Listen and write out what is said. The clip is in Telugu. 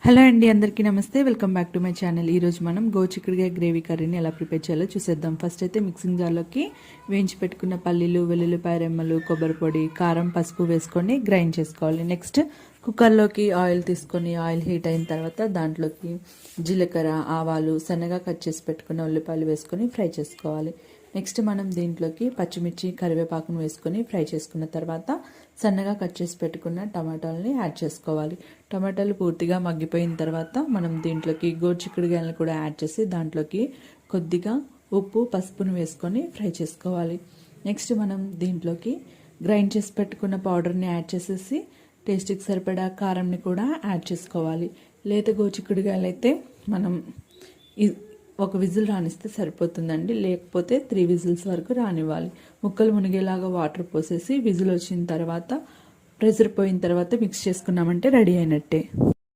హలో అండి, అందరికీ నమస్తే. Welcome back to my channel. ఈరోజు మనం గోచిక్కుడుకాయ గ్రేవీ కర్రీని ఎలా ప్రిపేర్ చేయాలో చూసేద్దాం. ఫస్ట్ అయితే మిక్సింగ్ జార్లోకి వేయించి పెట్టుకున్న పల్లీలు, వెల్లుల్లిపాయ రెమ్మలు, కొబ్బరి పొడి, కారం, పసుపు వేసుకొని గ్రైండ్ చేసుకోవాలి. నెక్స్ట్ కుక్కర్లోకి ఆయిల్ తీసుకొని ఆయిల్ హీట్ అయిన తర్వాత దాంట్లోకి జీలకర్ర, ఆవాలు, సన్నగా కట్ చేసి పెట్టుకున్న ఉల్లిపాయలు వేసుకొని ఫ్రై చేసుకోవాలి. నెక్స్ట్ మనం దీంట్లోకి పచ్చిమిర్చి, కరివేపాకును వేసుకొని ఫ్రై చేసుకున్న తర్వాత సన్నగా కట్ చేసి పెట్టుకున్న టమాటాలని యాడ్ చేసుకోవాలి. టమాటాలు పూర్తిగా మగ్గిపోయిన తర్వాత మనం దీంట్లోకి గోరుచిక్కుడుకాయలను కూడా యాడ్ చేసి దాంట్లోకి కొద్దిగా ఉప్పు, పసుపును వేసుకొని ఫ్రై చేసుకోవాలి. నెక్స్ట్ మనం దీంట్లోకి గ్రైండ్ చేసి పెట్టుకున్న పౌడర్ని యాడ్ చేసేసి టేస్ట్కి సరిపడా కారంని కూడా యాడ్ చేసుకోవాలి. లేత గోరుచిక్కుడుకాయలు అయితే మనం ఒక విజిల్ రానిస్తే సరిపోతుందండి, లేకపోతే 3 విజిల్స్ వరకు రానివ్వాలి. ముక్కలు మునిగేలాగా వాటర్ పోసేసి విజిల్ వచ్చిన తర్వాత ప్రెషర్ పోయిన తర్వాత మిక్స్ చేసుకున్నామంటే రెడీ అయినట్టే.